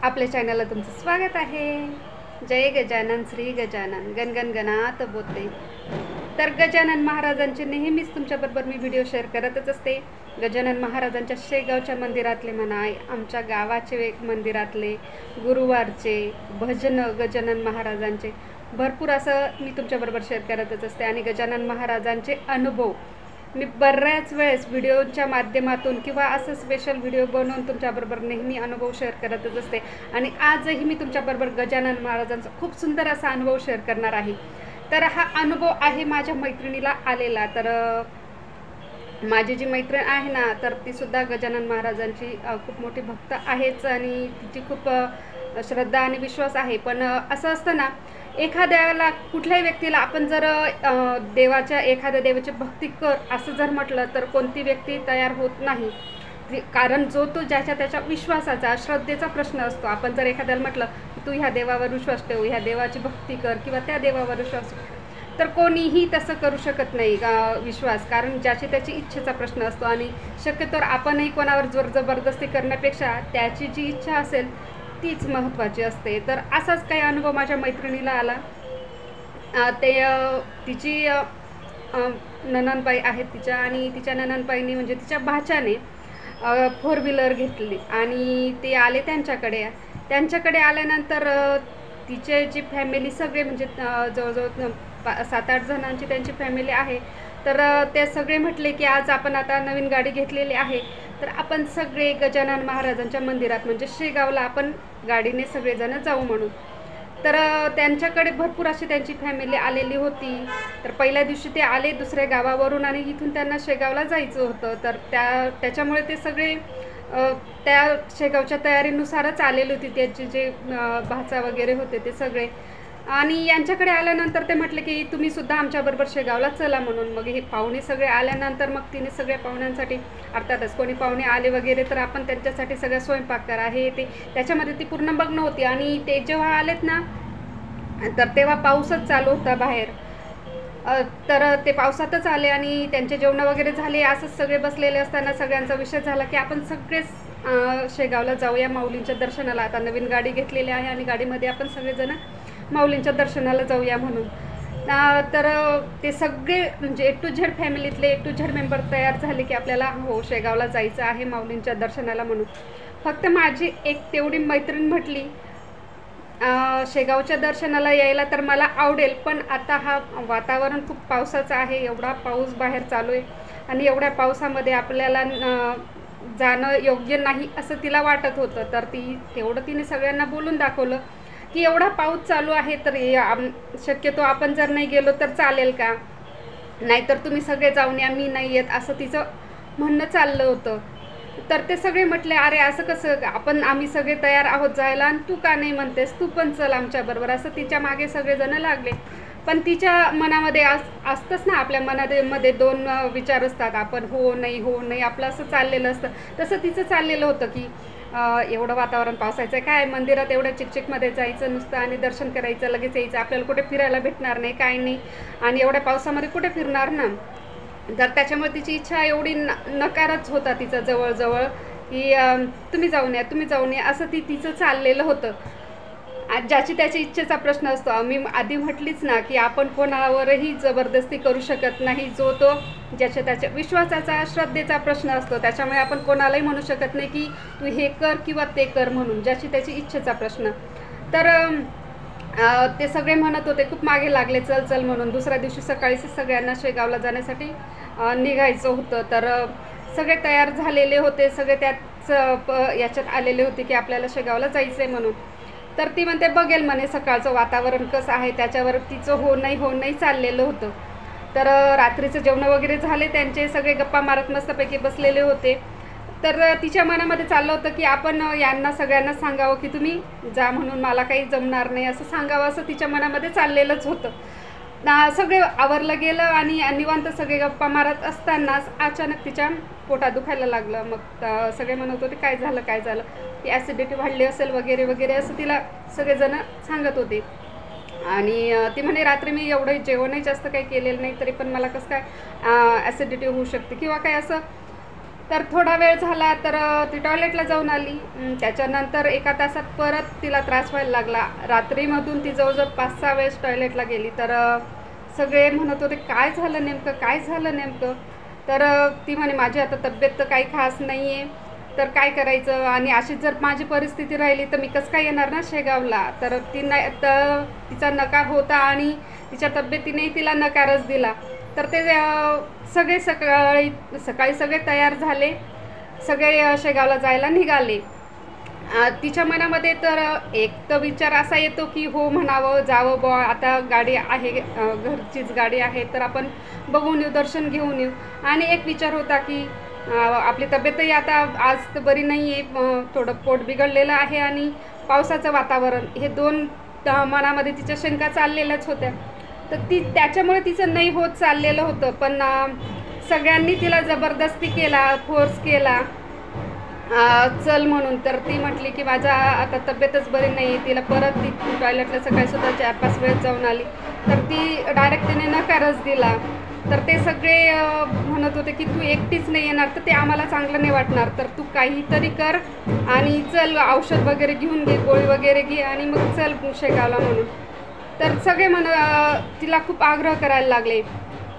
आपल्या चॅनलला तुमचं स्वागत आहे। जय गजानन श्री गजानन गणगण गणात बोते। तर गजानन महाराजांचे नेहमीच तुमच्याबरोबर मी व्हिडिओ शेअर करतच असते। गजानन महाराजांच्या शेगावच्या मंदिरातले म्हणा, आमच्या गावाचे मंदिरातले गुरुवारचे भजन गजानन महाराजांचे भरपूर असं मी तुमच्याबरोबर शेअर करतच असते। आणि गजानन महाराजांचे अनुभव मी बऱ्याच वेळेस व्हिडिओच्या माध्यमातून किंवा असं स्पेशल व्हिडिओ बनवून तुमच्याबरोबर नेहमी अनुभव शेअर करतच असते। आणि आजही मी तुमच्याबरोबर गजानन महाराजांचा खूप सुंदर असा अनुभव शेअर करणार आहे। तर हा अनुभव आहे माझ्या मैत्रिणीला आलेला। तर माझी जी मैत्रीण आहे ना, तर तीसुद्धा गजानन महाराजांची खूप मोठी भक्त आहेच आणि तिची खूप श्रद्धा आणि विश्वास आहे। पण असं असतं ना, एखाद्याला कुठल्याही व्यक्तीला आपण जर एखाद्या देवाची भक्ती कर असं जर म्हटलं तर कोणती व्यक्ती तयार होत नाही। कारण जो तो ज्याच्या त्याच्या विश्वासाचा श्रद्धेचा प्रश्न असतो। आपण जर एखाद्याला म्हटलं तू ह्या देवावर विश्वास ठेव, ह्या देवाची भक्ती कर किंवा त्या देवावर विश्वास, तर कोणीही तसं करू शकत नाही विश्वास। कारण ज्याची त्याची इच्छेचा प्रश्न असतो आणि शक्यतोवर आपणही कोणावर जोर जबरदस्ती करण्यापेक्षा त्याची जी इच्छा असेल तीच महत्त्वाची असते। तर असाच काही अनुभव माझ्या मैत्रिणीला आला। तिची नणंदबाई आहेत तिच्या, आणि तिच्या नणंदबाईंनी म्हणजे तिच्या भाच्याने 4 व्हीलर घेतली आणि ते आले त्यांच्याकडे आल्यानंतर तिचे जी फॅमिली सगळे म्हणजे जवळजवळ 7-8 जणांची त्यांची फॅमिली आहे। तर ते सगळे म्हटले की आज आपण आता नवीन गाडी घेतलेली आहे, तर आपण सगळे गजानन महाराजांच्या मंदिरात म्हणजे शेगावला आपण गाडीने सगळेजण जाऊ म्हणून। तर त्यांच्याकडे भरपूर अशी त्यांची फॅमिली आलेली होती। तर पहिल्या दिवशी ते आले दुसऱ्या गावावरून आणि इथून त्यांना शेगावला जायचं होतं। तर त्याच्यामुळे ते सगळे त्या शेगावच्या तयारीनुसारच आलेली होती, त्याचे जे भाचा वगैरे होते ते सगळे। आणि यांच्याकडे आल्यानंतर ते म्हटले की तुम्हीसुद्धा आमच्याबरोबर शेगावला चला म्हणून। मग हे पाहुणे सगळे आल्यानंतर मग तिने सगळ्या पाहुण्यांसाठी, अर्थातच कोणी पाहुणे आले वगैरे तर आपण त्यांच्यासाठी सगळं स्वयंपाक करा हे ते, त्याच्यामध्ये ती पूर्ण मग्न होती। आणि ते जेव्हा आलेत ना, तर तेव्हा पाऊसच चालू होता बाहेर। तर ते पावसातच आले आणि त्यांचे जेवण वगैरे झाले। असंच सगळे बसलेले असताना सगळ्यांचा विषय झाला की आपण सगळेच शेगावला जाऊया माऊलींच्या दर्शनाला। आता नवीन गाडी घेतलेली आहे आणि गाडीमध्ये आपण सगळेजण माऊलींच्या दर्शनाला जाऊया म्हणून। तर ते सगळे म्हणजे A to Z फॅमिलीतले A to Z member तयार झाले की आपल्याला हो शेगावला जायचं आहे माऊलींच्या दर्शनाला म्हणून। फक्त माझी एक तेवढी मैत्रीण म्हटली शेगावच्या दर्शनाला यायला तर मला आवडेल, पण आता हा वातावरण खूप पावसाचं आहे, एवढा पाऊस बाहेर चालू आहे आणि एवढ्या पावसामध्ये आपल्याला जाणं योग्य नाही असं तिला वाटत होतं। तर तिने सगळ्यांना बोलून दाखवलं की एवढा पाऊस चालू आहे तर शक्यतो आपण जर नाही गेलो तर चालेल का, नाहीतर तुम्ही सगळे जाऊन या, मी नाही येत, असं तिचं म्हणणं चाललं होतं। तर ते सगळे म्हटले अरे असं कसं, आम्ही सगळे तयार आहोत जायला आणि तू का नाही म्हणतेस, तू पण चल आमच्याबरोबर, असं तिच्या मागे सगळेजण लागले। पण तिच्या मनामध्ये असतंच ना, आपल्या मनामध्ये 2 विचार असतात, आपण हो नाही आपलं असं चाललेलं असतं। तसं तिचं चाललेलं होतं की एवढं वातावरण पावसाचं आहे, काय मंदिरात एवढ्या चिकचिकमध्ये जायचं नुसतं आणि दर्शन करायचं लगेच यायचं, आपल्याला कुठे फिरायला भेटणार नाही काय नाही, आणि एवढ्या पावसामध्ये कुठे फिरणार ना। तर त्याच्यामुळे तिची इच्छा एवढी नकारच होता तिचा जवळजवळ की तुम्ही जाऊन या असं तिचं चाललेलं होतं। ज्याची त्याच्या इच्छेचा प्रश्न असतो। मी आधी म्हटलीच ना की आपण कोणावरही जबरदस्ती करू शकत नाही, जो तो ज्याच्या त्याच्या विश्वासाचा श्रद्धेचा प्रश्न असतो। त्याच्यामुळे आपण कोणालाही म्हणू शकत नाही की तू हे कर किंवा ते कर म्हणून, ज्याची त्याची इच्छेचा प्रश्न। तर ते सगळे म्हणत होते, खूप मागे लागले चल चल म्हणून। दुसऱ्या दिवशी सकाळीच सगळ्यांना शेगावला जाण्यासाठी निघायचं होतं। तर सगळे तयार झालेले होते, सगळे त्याच याच्यात आलेले होते की आपल्याला शेगावला जायचं आहे म्हणून। तर ती म्हणते बघेल म्हणे सकाळचं वातावरण कसं आहे त्याच्यावर तिचं हो नाही चाललेलं होतं। तर रात्रीचं जेवण वगैरे झाले त्यांचे, सगळे गप्पा मारत मस्तपैकी बसलेले होते। तर तिच्या मनामध्ये चाललं होतं की आपण यांना सगळ्यांना सांगावं की तुम्ही जा म्हणून, मला काही जमणार नाही असं सांगावं, असं तिच्या मनामध्ये चाललेलंच होतं। सगळे आवरलं गेलं आणि निवांत सगळे गप्पा मारत असतानाच अचानक तिच्या पोटात दुखायला लागलं। मग सगळे म्हणत होते काय झालं की ॲसिडिटी वाढली असेल वगैरे वगैरे असं तिला सगळेजण सांगत होते। आणि ती म्हणे रात्री मी एवढं जेवणही जास्त काही केलेलं नाही, तरी पण मला कसं काय ॲसिडिटी होऊ शकते किंवा काय असं तर थोडा वेळ झाला तर ती टॉयलेटला जाऊन आली. त्याच्यानंतर एका तासात परत तिला त्रास व्हायला लागला. रात्रीमधून ती जवळजवळ 5-6 वेळेस टॉयलेटला गेली. तर सगळे म्हणत होते काय झालं नेमकं, काय झालं नेमकं. तर ती म्हणे माझी आता तब्येत तर काही खास नाही आहे, तर काय करायचं, आणि अशीच जर माझी परिस्थिती राहिली तर मी कसं काय येणार ना शेगावला. तर ती नाही, तर तिचा नकार होता आणि तिच्या तब्येतीनेही तिला नकारच दिला. तर ते सगळे सकाळी सगळे तयार झाले, सगळे शेगावला जायला निघाले. तिच्या मनामध्ये तर एक तर विचार असा येतो की हो म्हणावं, जावं बुवा, आता गाडी आहे, घरचीच गाडी आहे, तर आपण बघून येऊ, दर्शन घेऊन येऊ. आणि एक विचार होता की आपली तब्येतही आता आज तर बरी नाही आहे, थोडं पोट बिघडलेलं आहे आणि पावसाचं वातावरण, हे दोन मनामध्ये तिच्या शंका चाललेल्याच होत्या. तर त्याच्यामुळे तिचं नाही होत चाललेलं होतं. पण सगळ्यांनी तिला जबरदस्ती केला, फोर्स केला चल म्हणून. तर ती म्हटली की माझा आता तब्येतच बरी नाही. तिला परत ती टॉयलेटला सकाळीसुद्धा 4-5 वेळेस जाऊन आली. तर ती डायरेक्ट तिने नकारच दिला. तर ते सगळे म्हणत होते की तू एकटीच नाही येणार तर ते आम्हाला चांगलं नाही वाटणार, तर तू काहीतरी कर आणि चल, औषध वगैरे घेऊन घे, गोळी वगैरे घे आणि मग चल शेगावला म्हणून. तर सगळे तिला खूप आग्रह करायला लागले.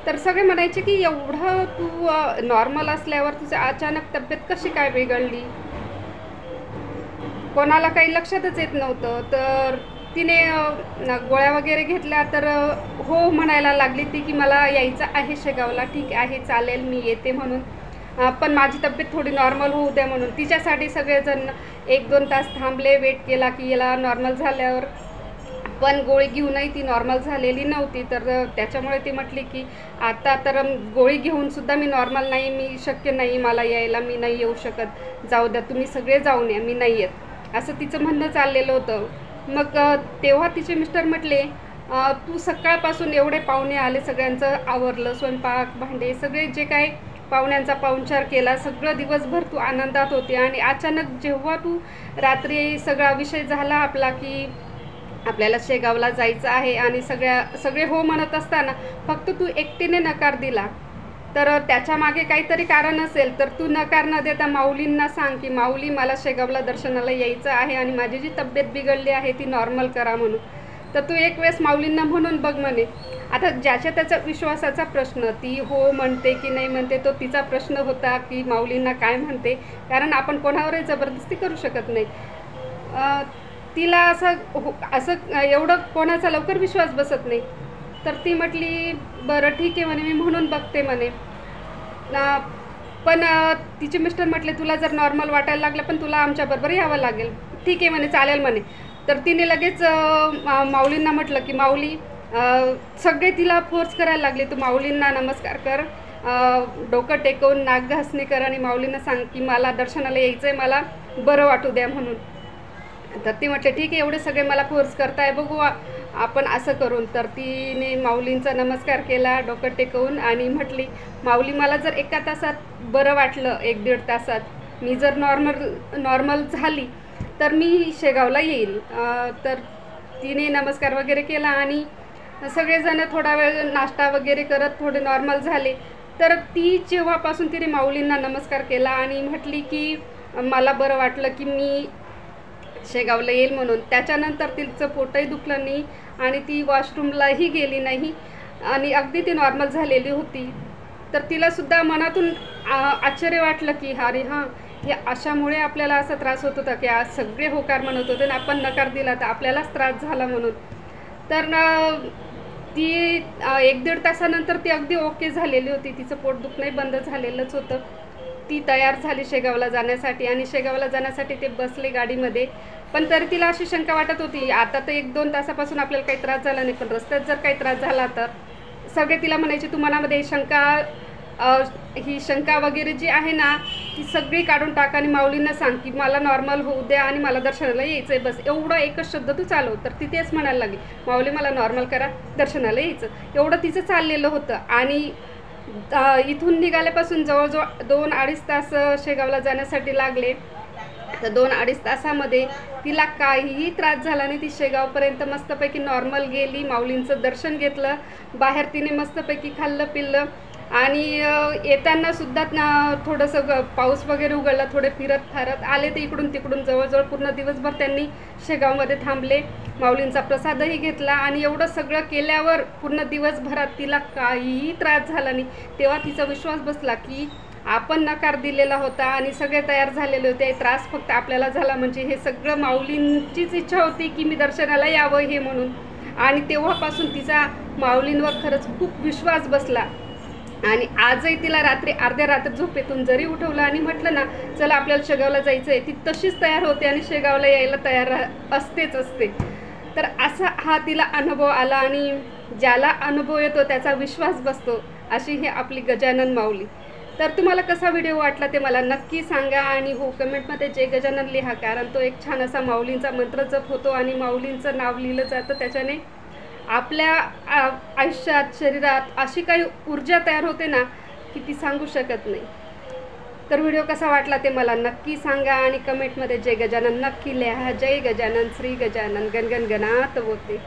तर सगळे म्हणायचे की एवढं तू नॉर्मल असल्यावर तुझी अचानक तब्येत कशी काय बिघडली. कोणाला काही लक्षातच येत नव्हतं. तर तिने गोळ्या वगैरे घेतल्या. तर हो म्हणायला लागली ती की मला यायचं आहे शेगावला, ठीक आहे चालेल मी येते म्हणून, पण माझी तब्येत थोडी नॉर्मल होऊ द्या म्हणून. तिच्यासाठी सगळेजण 1-2 तास थांबले, वेट केला की याला नॉर्मल झाल्यावर. पण गोळी घेऊनही ती नॉर्मल झालेली नव्हती. तर त्याच्यामुळे ती म्हटली की आता तर गोळी घेऊनसुद्धा मी नॉर्मल नाही, मी शक्य नाही मला यायला, मी नाही येऊ शकत, जाऊ द्या तुम्ही सगळे जाऊन या, मी नाही येत, असं तिचं म्हणणं चाललेलं होतं. मग तेव्हा तिचे मिस्टर म्हटले तू सकाळपासून एवढे पाहुणे आले, सगळ्यांचं आवरलं, स्वयंपाक भांडे सगळे जे काय पाहुण्यांचा पाहुणचार केला, सगळं दिवसभर तू आनंदात होती, आणि अचानक जेव्हा तू रात्री सगळा विषय झाला आपला की आपल्याला शेगावला जायचं आहे आणि सगळे हो म्हणत असताना फक्त तू एकटीने नकार दिला. तर त्याच्यामागे काहीतरी कारण असेल. तर तू नकार न देता माऊलींना सांग की माऊली मला शेगावला दर्शनाला यायचं आहे आणि माझी जी तब्येत बिघडली आहे ती नॉर्मल करा म्हणून. तर तू एक वेळेस माऊलींना म्हणून बघ म्हणे. आता ज्याच्या त्याचा विश्वासाचा प्रश्न, ती हो म्हणते की नाही म्हणते तो तिचा प्रश्न होता की माऊलींना काय म्हणते, कारण आपण कोणावरही जबरदस्ती करू शकत नाही. तिला असं एवढं कोणाचा लवकर विश्वास बसत नाही. तर ती म्हटली बरं ठीक आहे म्हणे, मी म्हणून बघते म्हणे. पण तिचे मिस्टर म्हटले तुला जर नॉर्मल वाटायला लागलं पण तुला आमच्याबरोबर यावं लागेल. ठीक आहे म्हणे, चालेल म्हणे. तर तिने लगेच माऊलींना म्हटलं की माऊली, सगळे तिला फोर्स करायला लागले, तू माऊलींना नमस्कार कर, डोकं टेकवून नाक घासणी कर आणि माऊलींना सांग की मला दर्शनाला यायचं आहे, मला बरं वाटू द्या म्हणून. तर ती म्हटले ठीक आहे, एवढे सगळे मला फोर्स करताय, बघू आपण असं करून. तर तिने माऊलींचा नमस्कार केला डोकं टेकवून आणि म्हटली माऊली मला जर एका तासात बरं वाटलं, 1-1.5 तासात मी जर नॉर्मल झाली तर मी शेगावला येईल. तर तिने नमस्कार वगैरे केला आणि सगळेजण थोडा वेळ नाश्ता वगैरे करत थोडे नॉर्मल झाले. तर ती जेव्हापासून तिने माऊलींना नमस्कार केला आणि म्हटली की मला बरं वाटलं की मी शेगावला येईल म्हणून, त्याच्यानंतर तिचं पोटही दुखलं नाही आणि ती वॉशरूमलाही गेली नाही आणि अगदी ती नॉर्मल झालेली होती. तर तिलासुद्धा मनातून आश्चर्य वाटलं की अरे हां, हे अशामुळे आपल्याला असा त्रास होत होता की आज सगळे होकार म्हणत होते आणि आपण नकार दिला तर आपल्यालाच त्रास झाला म्हणून. तर ती 1-1.5 तासानंतर ती अगदी ओके झालेली होती, तिचं पोट दुखणंही बंद झालेलंच होतं. ती तयार झाली शेगावला जाण्यासाठी आणि शेगावला जाण्यासाठी ते बसले गाडीमध्ये. पण तरी तिला अशी शंका वाटत होती, आता तर 1-2 तासापासून आपल्याला काही त्रास झाला नाही, पण रस्त्यात जर काही त्रास झाला तर सगळे तिला म्हणायचे तू मनामध्ये ही शंका वगैरे जी आहे ना ती सगळी काढून टाक आणि माऊलींना सांग की मला नॉर्मल होऊ द्या आणि मला दर्शनाला यायचं आहे, बस एवढं एकच शब्द तू चालव. तर ती तेच म्हणायला लागली, माऊली मला नॉर्मल करा, दर्शनाला यायचं, एवढं तिचं चाललेलं होतं. आणि इथून निघाल्यापासून जवळजवळ 2-2.5 तास शेगावला जाण्यासाठी लागले. तर 2-2.5 तासामध्ये तिला काहीही त्रास झाला नाही. ती शेगावपर्यंत मस्तपैकी नॉर्मल गेली, माऊलींचं दर्शन घेतलं, बाहेर तिने मस्तपैकी खाल्लं पिल्लं आणि येताना सुद्धा थोडंसं पाऊस वगैरे उघडला, थोडे फिरत फारत आले ते इकडून तिकडून. जवळजवळ पूर्ण दिवसभर त्यांनी शेगावमध्ये थांबले, माऊलींचा प्रसादही घेतला. आणि एवढं सगळं केल्यावर पूर्ण दिवसभरात तिला काहीही त्रास झाला नाही. तेव्हा तिचा विश्वास बसला की आपण नकार दिलेला होता आणि सगळे तयार झालेले होते, त्रास फक्त आपल्याला झाला. म्हणजे हे सगळं माऊलींचीच इच्छा होती की मी दर्शनाला यावं हे म्हणून. आणि तेव्हापासून तिचा माऊलींवर खरंच खूप विश्वास बसला. आणि आजही तिला रात्री अर्ध्या रात्री झोपेतून जरी उठवलं आणि म्हटलं ना चला आपल्याला शेगावला जायचं आहे, ती तशीच तयार होते आणि शेगावला यायला तयार असते. तर असा हा तिला अनुभव आला. आणि ज्याला अनुभव येतो त्याचा विश्वास बसतो, अशी ही आपली गजानन माऊली. तर तुम्हाला कसा व्हिडिओ वाटला ते मला नक्की सांगा. आणि हो, कमेंटमध्ये जय गजानन लिहा, कारण तो एक छान असा माऊलींचा मंत्र जप होतो आणि माऊलींचं नाव लिहिलं जातं. त्याच्याने आपल्या आयुष्यात, शरीरात अशी काही ऊर्जा तयार होते ना की ती सांगू शकत नाही. तर व्हिडिओ कसा वाटला ते मला नक्की सांगा आणि कमेंटमध्ये जय गजानन नक्की लिहा. जय गजानन, श्री गजानन, गणगण गणात बोलते.